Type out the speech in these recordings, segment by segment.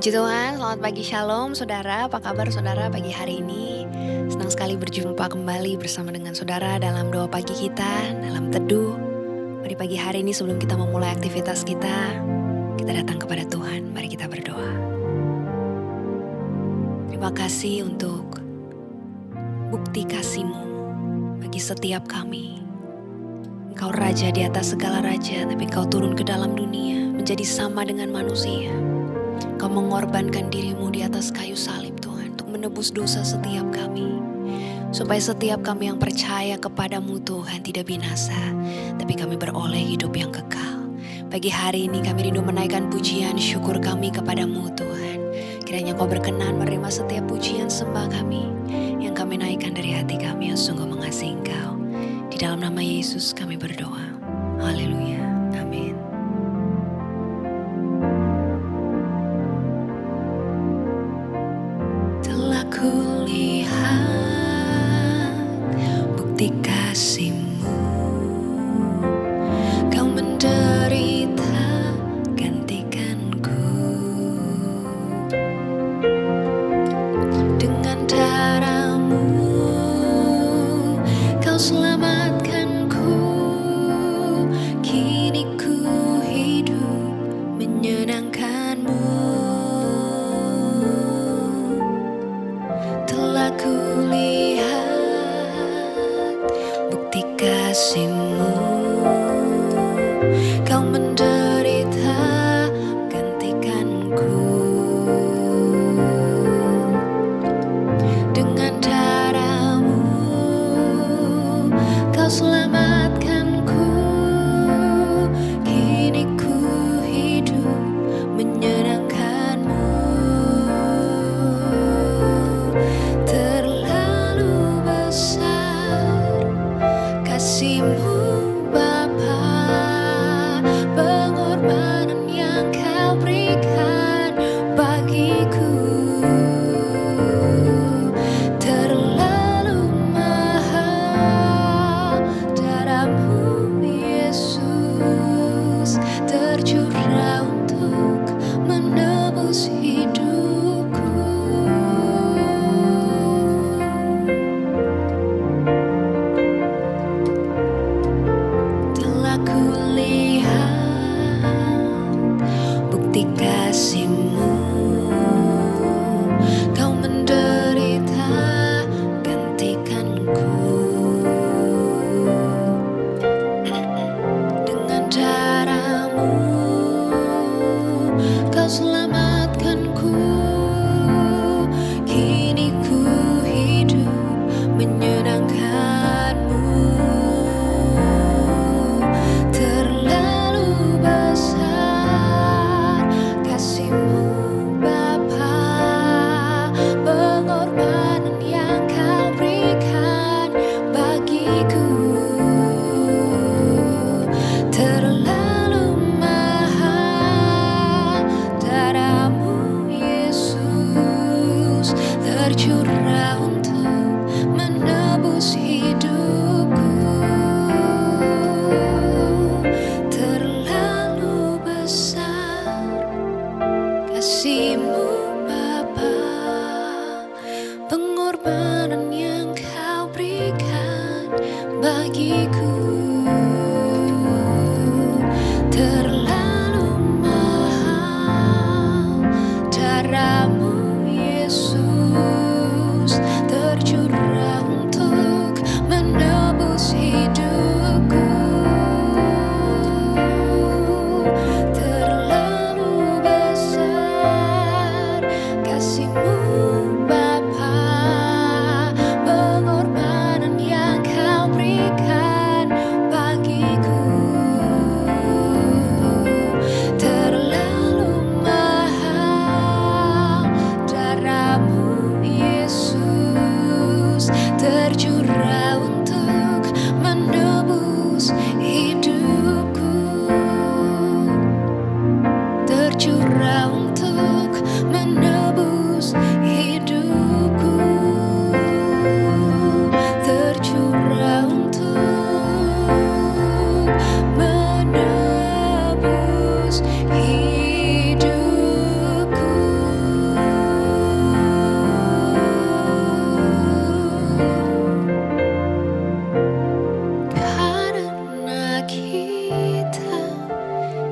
Puji Tuhan, selamat pagi Shalom saudara, apa kabar saudara pagi hari ini? Senang sekali berjumpa kembali bersama dengan saudara dalam doa pagi kita, dalam teduh. Mari pagi hari ini sebelum kita memulai aktivitas kita datang kepada Tuhan, mari kita berdoa. Terima kasih untuk bukti kasih-Mu bagi setiap kami. Engkau Raja di atas segala raja, tapi Engkau turun ke dalam dunia menjadi sama dengan manusia. Kau mengorbankan dirimu di atas kayu salib Tuhan untuk menebus dosa setiap kami. Supaya setiap kami yang percaya kepadamu Tuhan tidak binasa, tapi kami beroleh hidup yang kekal. Pagi hari ini kami rindu menaikkan pujian syukur kami kepadamu Tuhan. Kiranya Kau berkenan menerima setiap pujian sembah kami yang kami naikkan dari hati kami yang sungguh mengasihi Engkau. Di dalam nama Yesus kami berdoa. Haleluya. Amin. Kulihat bukti kasih-Mu, Kau menderita gantikanku. Dengan darah-Mu Kau selamatkanku. Kini ku hidup menyenangkan-Mu. Kulihat bukti kasih-Mu, Kau menderita gantikanku. Dengan darah-Mu Kau selamatkanku. Kini ku hidup menyenangkan-Mu. Kasih-Mu Bapa, pengorbanan yang Kau berikan bagiku terlalu mahal. Darah-Mu Yesus tercurah untuk menebus hidupku. Kasih-Mu, Kau menderita gantikanku. Dengan darah-Mu Kau selamatkanku. Kini ku hidup menyenangkan-Mu. Terlalu besar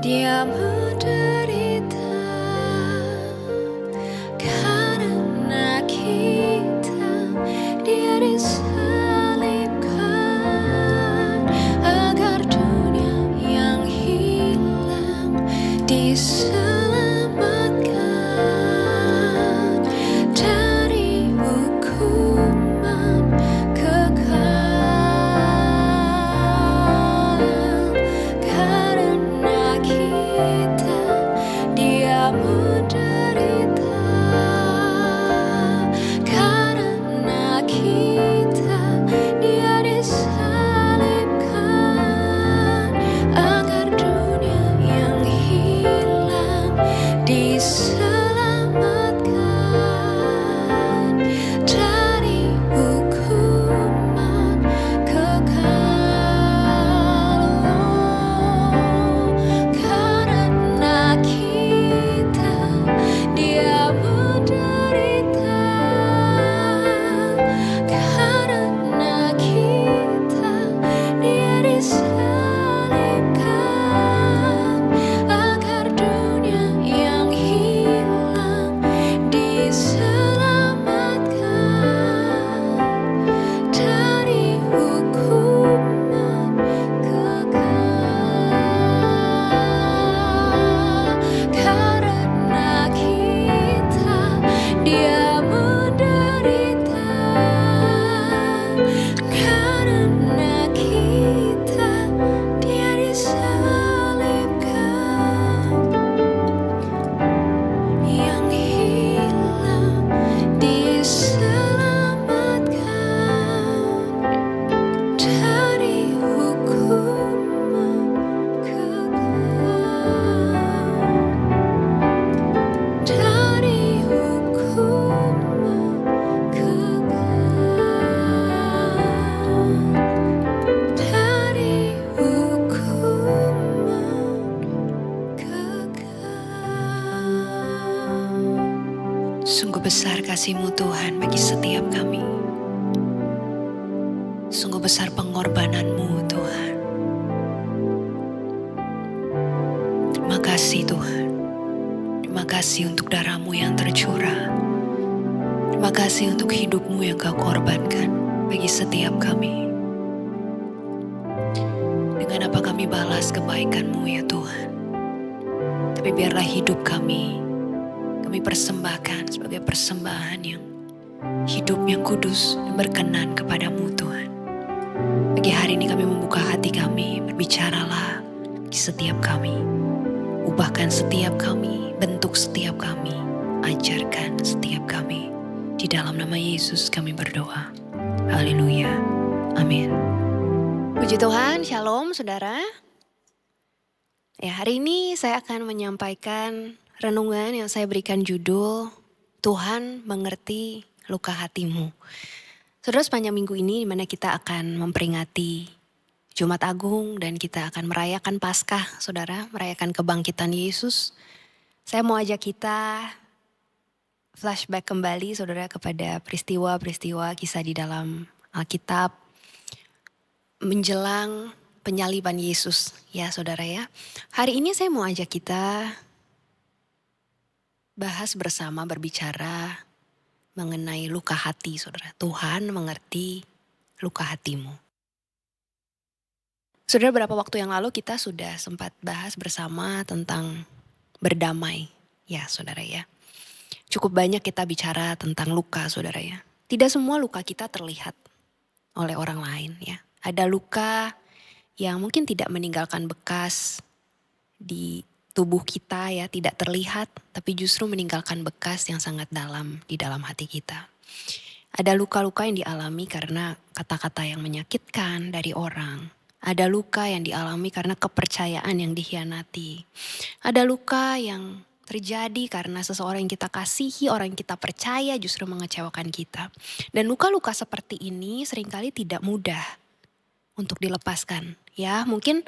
Dia menderita karena kita, dia disalibkan agar dunia yang hilang diselamatkan dari hukuman kekal. Karena kita, dia menderita. Karena kita, dia disalibkan agar dunia yang hilang diselamatkan dari hukuman kekal. Karena kita, dia menderita. Karena kita, dia disalibkan agar dunia yang hilang diselamatkan dari hukuman kekal. Karena kita, dia menderita. Karena kita, dia disalibkan, yang hilang diselamatkan dari hukuman kekal. Dari hukuman kekal. Dari hukuman kekal. Sungguh besar kasih-Mu Tuhan bagi setiap kami. Sungguh besar pengorbanan-Mu Tuhan. Terima kasih Tuhan. Terima kasih untuk darah-Mu yang tercurah. Terima kasih untuk hidup-Mu yang Kau korbankan bagi setiap kami. Dengan apa kami balas kebaikan-Mu ya Tuhan. Tapi biarlah hidup kami persembahkan sebagai persembahan yang hidup yang kudus dan berkenan kepadamu Tuhan. Pagi hari ini kami membuka hati kami, berbicaralah bagi setiap kami. Ubahkan setiap kami, bentuk setiap kami, ajarkan setiap kami. Di dalam nama Yesus kami berdoa. Haleluya. Amin. Puji Tuhan, shalom saudara. Ya, hari ini saya akan menyampaikan renungan yang saya berikan judul Tuhan mengerti luka hatimu. Saudara, sepanjang minggu ini di mana kita akan memperingati Jumat Agung dan kita akan merayakan Paskah, saudara, merayakan kebangkitan Yesus. Saya mau ajak kita flashback kembali, saudara, kepada peristiwa-peristiwa kisah di dalam Alkitab menjelang penyaliban Yesus, ya saudara ya. Hari ini saya mau ajak kita bahas bersama, berbicara mengenai luka hati, saudara. Tuhan mengerti luka hatimu. Saudara, beberapa waktu yang lalu kita sudah sempat bahas bersama tentang berdamai, ya saudara ya. Cukup banyak kita bicara tentang luka, saudara ya. Tidak semua luka kita terlihat oleh orang lain ya. Ada luka yang mungkin tidak meninggalkan bekas di tubuh kita ya, tidak terlihat, tapi justru meninggalkan bekas yang sangat dalam di dalam hati kita. Ada luka-luka yang dialami karena kata-kata yang menyakitkan dari orang. Ada luka yang dialami karena kepercayaan yang dikhianati. Ada luka yang terjadi karena seseorang yang kita kasihi, orang yang kita percaya justru mengecewakan kita. Dan luka-luka seperti ini seringkali tidak mudah untuk dilepaskan. Ya, mungkin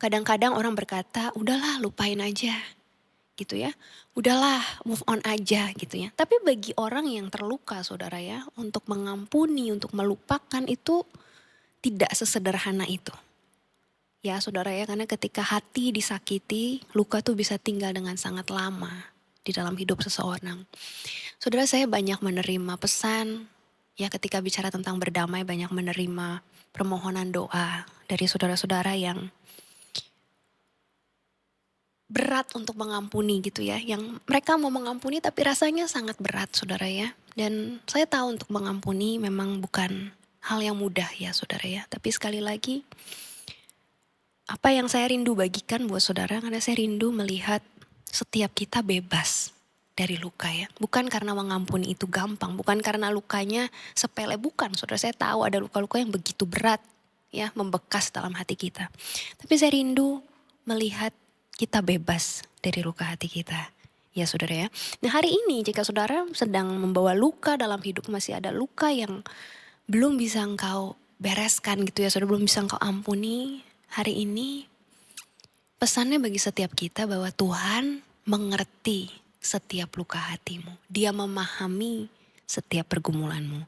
kadang-kadang orang berkata, udahlah lupain aja gitu ya. Udahlah move on aja gitu ya. Tapi bagi orang yang terluka saudara ya, untuk mengampuni, untuk melupakan itu tidak sesederhana itu. Ya saudara ya, karena ketika hati disakiti, luka tuh bisa tinggal dengan sangat lama di dalam hidup seseorang. Saudara, saya banyak menerima pesan, ya ketika bicara tentang berdamai banyak menerima permohonan doa dari saudara-saudara yang berat untuk mengampuni gitu ya. Yang mereka mau mengampuni tapi rasanya sangat berat saudara ya. Dan saya tahu untuk mengampuni memang bukan hal yang mudah ya saudara ya. Tapi sekali lagi, apa yang saya rindu bagikan buat saudara, karena saya rindu melihat setiap kita bebas dari luka ya. Bukan karena mengampuni itu gampang, bukan karena lukanya sepele, bukan. Saudara, saya tahu ada luka-luka yang begitu berat ya, membekas dalam hati kita. Tapi saya rindu melihat kita bebas dari luka hati kita. Ya saudara ya. Nah hari ini jika saudara sedang membawa luka dalam hidup, masih ada luka yang belum bisa engkau bereskan gitu ya, saudara belum bisa engkau ampuni. Hari ini pesannya bagi setiap kita bahwa Tuhan mengerti setiap luka hatimu. Dia memahami setiap pergumulanmu.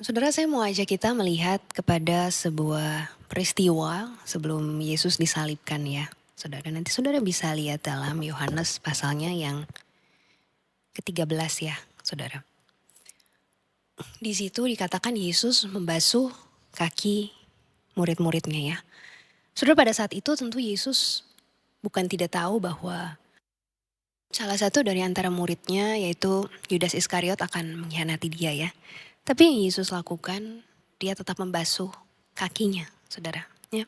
Saudara, saya mau ajak kita melihat kepada sebuah peristiwa sebelum Yesus disalibkan ya. Saudara, nanti saudara bisa lihat dalam Yohanes pasalnya yang ke-13 ya, saudara. Di situ dikatakan Yesus membasuh kaki murid-muridnya ya. Saudara, pada saat itu tentu Yesus bukan tidak tahu bahwa salah satu dari antara muridnya yaitu Yudas Iskariot akan mengkhianati dia ya. Tapi yang Yesus lakukan, dia tetap membasuh kakinya, saudara. Ya.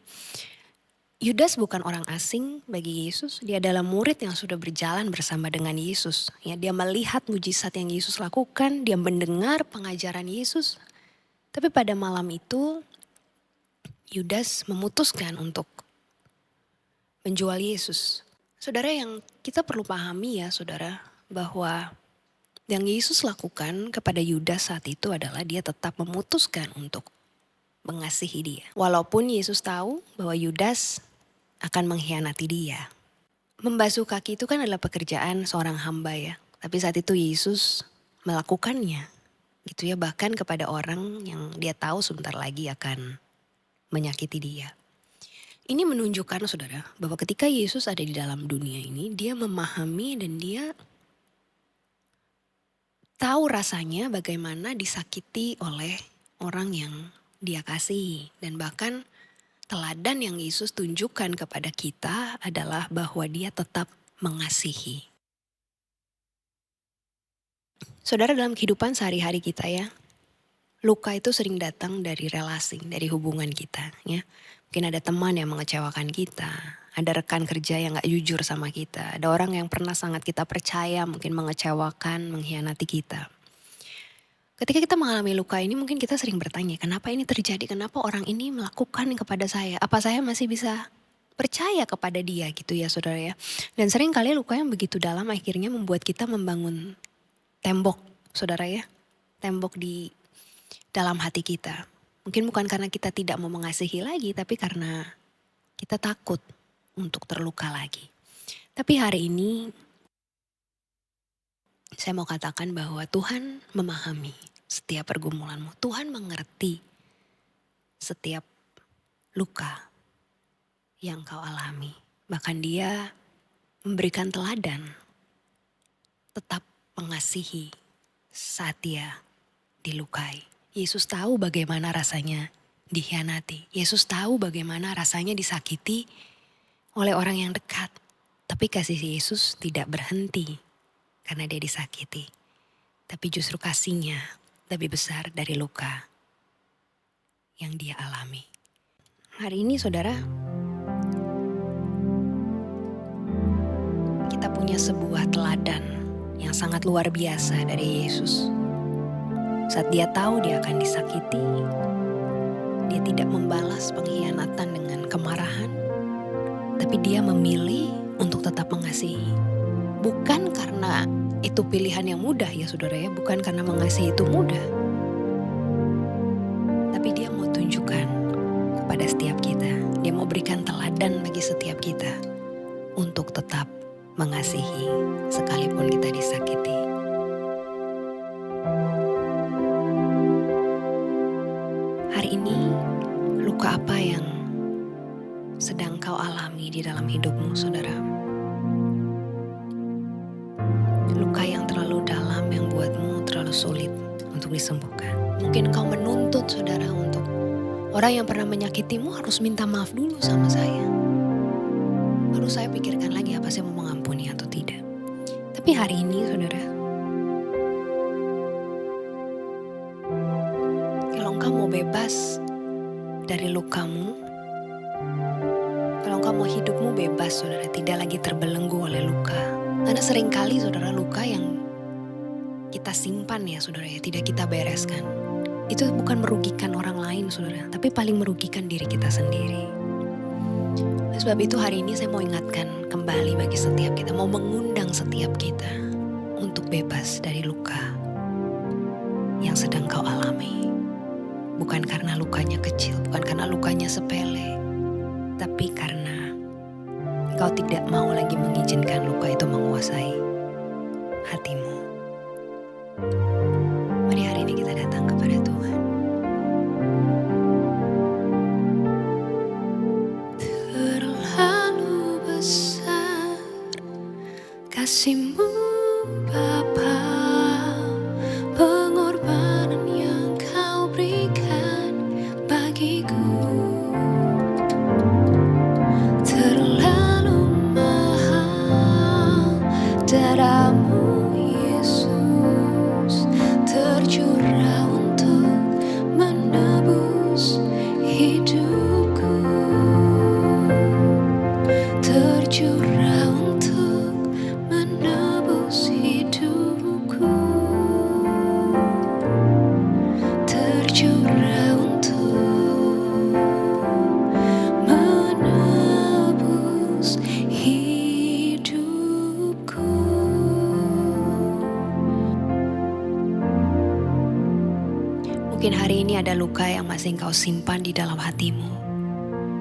Yudas bukan orang asing bagi Yesus, dia adalah murid yang sudah berjalan bersama dengan Yesus. Ya, dia melihat mujizat yang Yesus lakukan, dia mendengar pengajaran Yesus. Tapi pada malam itu, Yudas memutuskan untuk menjual Yesus. Saudara, yang kita perlu pahami ya saudara, bahwa yang Yesus lakukan kepada Yudas saat itu adalah dia tetap memutuskan untuk mengasihi dia. Walaupun Yesus tahu bahwa Yudas akan mengkhianati dia. Membasuh kaki itu kan adalah pekerjaan seorang hamba ya. Tapi saat itu Yesus melakukannya gitu ya, bahkan kepada orang yang dia tahu sebentar lagi akan menyakiti dia. Ini menunjukkan saudara bahwa ketika Yesus ada di dalam dunia ini, dia memahami dan dia tahu rasanya bagaimana disakiti oleh orang yang dia kasihi. Dan bahkan teladan yang Yesus tunjukkan kepada kita adalah bahwa dia tetap mengasihi. Saudara, dalam kehidupan sehari-hari kita ya, luka itu sering datang dari relasi, dari hubungan kita ya. Mungkin ada teman yang mengecewakan kita, ada rekan kerja yang gak jujur sama kita, ada orang yang pernah sangat kita percaya mungkin mengecewakan, mengkhianati kita. Ketika kita mengalami luka ini mungkin kita sering bertanya, kenapa ini terjadi, kenapa orang ini melakukan kepada saya, apa saya masih bisa percaya kepada dia gitu ya saudara ya. Dan sering kali luka yang begitu dalam akhirnya membuat kita membangun tembok saudara ya, tembok di dalam hati kita. Mungkin bukan karena kita tidak mau mengasihi lagi, tapi karena kita takut untuk terluka lagi. Tapi hari ini saya mau katakan bahwa Tuhan memahami setiap pergumulanmu. Tuhan mengerti setiap luka yang kau alami. Bahkan dia memberikan teladan, tetap mengasihi saat dia dilukai. Yesus tahu bagaimana rasanya dikhianati. Yesus tahu bagaimana rasanya disakiti oleh orang yang dekat. Tapi kasih Yesus tidak berhenti karena dia disakiti. Tapi justru kasihnya lebih besar dari luka yang dia alami. Hari ini saudara, kita punya sebuah teladan yang sangat luar biasa dari Yesus. Saat dia tahu dia akan disakiti, dia tidak membalas pengkhianatan dengan kemarahan, tapi dia memilih untuk tetap mengasihi. Bukan karena itu pilihan yang mudah ya saudara ya, bukan karena mengasihi itu mudah. Tapi dia mau tunjukkan kepada setiap kita, dia mau berikan teladan bagi setiap kita untuk tetap mengasihi sekalipun kita disakiti. Hari ini luka apa yang sedang kau di dalam hidupmu, saudara. Luka yang terlalu dalam yang buatmu terlalu sulit untuk disembuhkan. Mungkin engkau menuntut, saudara, untuk orang yang pernah menyakitimu harus minta maaf dulu sama saya. Baru saya pikirkan lagi apa saya mau mengampuni atau tidak. Tapi hari ini, saudara, kalau engkau mau bebas dari lukamu, kalau engkau mau hidupmu bebas, saudara, tidak lagi terbelenggu oleh luka. Karena seringkali, saudara, luka yang kita simpan ya, saudara, ya, tidak kita bereskan. Itu bukan merugikan orang lain, saudara, tapi paling merugikan diri kita sendiri. Oleh sebab itu hari ini saya mau ingatkan kembali bagi setiap kita, mau mengundang setiap kita untuk bebas dari luka yang sedang kau alami. Bukan karena lukanya kecil, bukan karena lukanya sepele, tapi karena kau tidak mau lagi mengizinkan luka itu menguasai hatimu. Mari hari ini kita datang kepada Tuhan. Terlalu besar kasih-Mu Bapa, pengorbanan yang Kau berikan bagiku. Terlalu mahal darah-Mu Yesus, tercurah untuk menebus hidupku. Tercurah untuk menebus hidupku. Tercurah untuk menebus hidupku. Mungkin hari ini ada luka yang masih engkau simpan di dalam hatimu.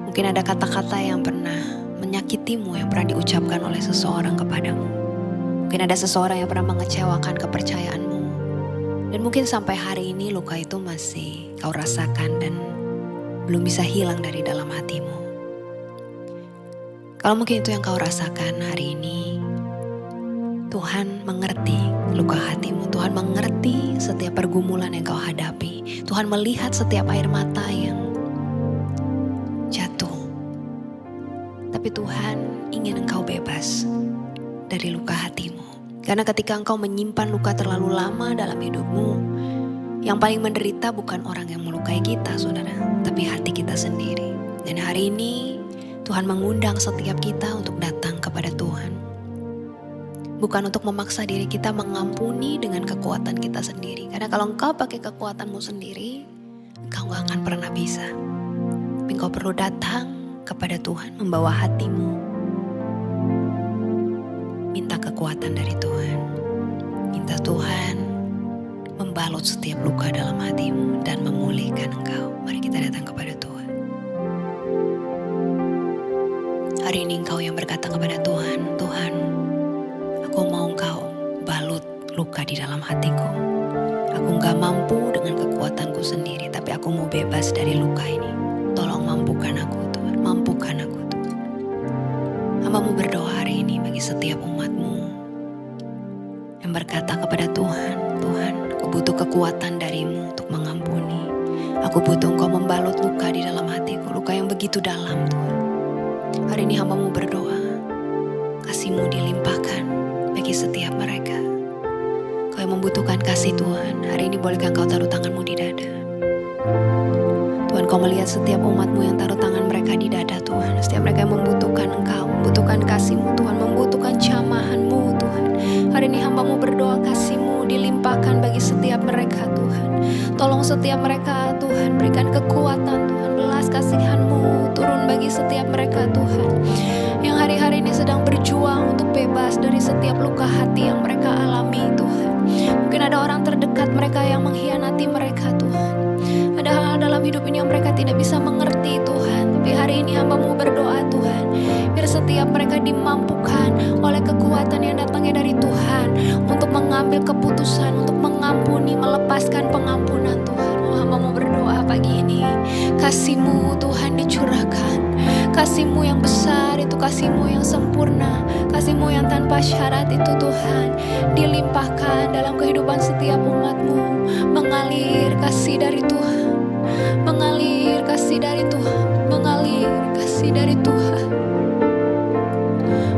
Mungkin ada kata-kata yang pernah menyakitimu, yang pernah diucapkan oleh seseorang kepadamu. Mungkin ada seseorang yang pernah mengecewakan kepercayaanmu. Dan mungkin sampai hari ini luka itu masih kau rasakan dan belum bisa hilang dari dalam hatimu. Kalau mungkin itu yang kau rasakan hari ini, Tuhan mengerti luka hatimu. Tuhan mengerti setiap pergumulan yang kau hadapi. Tuhan melihat setiap air mata yang jatuh. Tapi Tuhan ingin engkau bebas dari luka hatimu. Karena ketika engkau menyimpan luka terlalu lama dalam hidupmu, yang paling menderita bukan orang yang melukai kita, saudara, tapi hati kita sendiri. Dan hari ini Tuhan mengundang setiap kita untuk datang kepada Tuhan. Bukan untuk memaksa diri kita mengampuni dengan kekuatan kita sendiri. Karena kalau engkau pakai kekuatanmu sendiri, engkau gak akan pernah bisa. Tapi engkau perlu datang kepada Tuhan, membawa hatimu. Minta kekuatan dari Tuhan. Minta Tuhan membalut setiap luka dalam hatimu dan memulihkan engkau. Mari kita datang kepada Tuhan. Hari ini engkau yang berkata kepada Tuhan, Tuhan, aku mau engkau balut luka di dalam hatiku. Aku gak mampu dengan kekuatanku sendiri, tapi aku mau bebas dari luka ini. Tolong mampukan aku, Tuhan. Mampukan aku, Tuhan. Hamba-Mu berdoa hari ini bagi setiap umat-Mu yang berkata kepada Tuhan, Tuhan, aku butuh kekuatan dari-Mu untuk mengampuni. Aku butuh Engkau membalut luka di dalam hatiku, luka yang begitu dalam, Tuhan. Hari ini hamba-Mu berdoa, kasih-Mu dilimpahkan bagi setiap mereka. Kau yang membutuhkan kasih Tuhan, hari ini bolehkah Engkau taruh tangan-Mu di dada. Tuhan, Kau melihat setiap umat-Mu yang taruh tangan mereka di dada, Tuhan. Setiap mereka yang membutuhkan Engkau, membutuhkan kasih-Mu, Tuhan, membutuhkan jamahan-Mu, Tuhan. Hari ini hamba-Mu berdoa, kasih-Mu dilimpahkan bagi setiap mereka, Tuhan. Tolong setiap mereka, Tuhan, berikan kekuatan, Tuhan. Belas kasihan-Mu turun bagi setiap mereka, Tuhan. Yang hari-hari ini sedang berjuang untuk bebas dari setiap luka hati yang mereka alami, Tuhan. Mungkin ada orang terdekat mereka yang mengkhianati mereka, Tuhan. Ada hal dalam hidup ini yang mereka tidak bisa mengerti, Tuhan. Tapi hari ini hamba-Mu berdoa, Tuhan, biar setiap mereka dimampukan oleh kekuatan yang datangnya dari Tuhan untuk mengambil keputusan, untuk mengampuni, melepaskan pengampunan, Tuhan. Oh, hamba-Mu berdoa pagi ini, kasih-Mu, Tuhan, dicurahkan. Kasih-Mu yang besar itu, kasih-Mu yang sempurna, kasih-Mu yang tanpa syarat itu Tuhan, dilimpahkan dalam kehidupan setiap umat-Mu. Mengalir kasih dari Tuhan, mengalir kasih dari Tuhan, mengalir kasih dari Tuhan.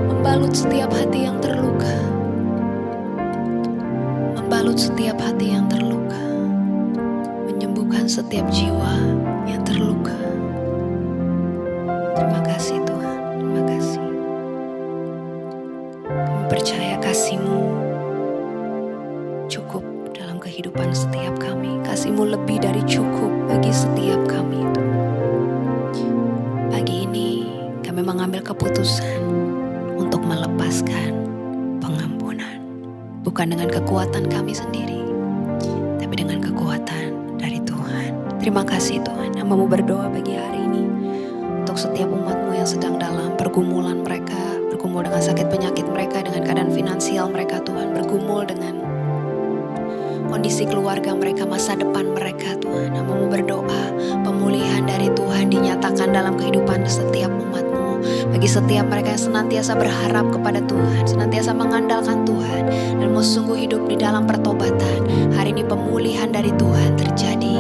Membalut setiap hati yang terluka, membalut setiap hati yang terluka, menyembuhkan setiap jiwa yang terluka. Terima kasih Tuhan, terima kasih. Kami percaya kasih-Mu cukup dalam kehidupan setiap kami. Kasih-Mu lebih dari cukup bagi setiap kami. Pagi ini kami mengambil keputusan untuk melepaskan pengampunan. Bukan dengan kekuatan kami sendiri, tapi dengan kekuatan dari Tuhan. Terima kasih Tuhan. Hamba-Mu berdoa pagi hari ini untuk setiap umat-Mu yang sedang dalam pergumulan mereka, bergumul dengan sakit penyakit mereka, dengan keadaan finansial mereka Tuhan, bergumul dengan kondisi keluarga mereka, masa depan mereka Tuhan. Hamba-Mu berdoa pemulihan dari Tuhan dinyatakan dalam kehidupan setiap umat-Mu. Bagi setiap mereka yang senantiasa berharap kepada Tuhan, senantiasa mengandalkan Tuhan, dan mau sungguh hidup di dalam pertobatan. Hari ini pemulihan dari Tuhan terjadi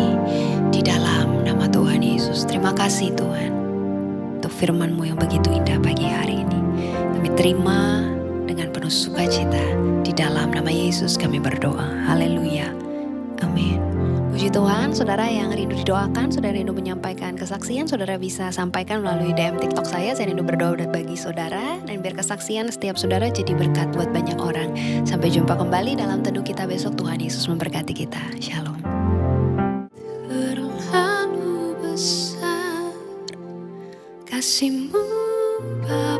di dalam nama Tuhan Yesus. Terima kasih Tuhan untuk firman-Mu yang begitu indah pagi hari ini. Kami terima dengan penuh sukacita. Di dalam nama Yesus kami berdoa. Haleluya. Amin. Puji Tuhan, saudara yang rindu didoakan, saudara rindu menyampaikan kesaksian, saudara bisa sampaikan melalui DM TikTok saya rindu berdoa bagi saudara, dan biar kesaksian setiap saudara jadi berkat buat banyak orang. Sampai jumpa kembali dalam teduh kita besok. Tuhan Yesus memberkati kita. Shalom. Terlalu besar kasih-Mu, Bapa.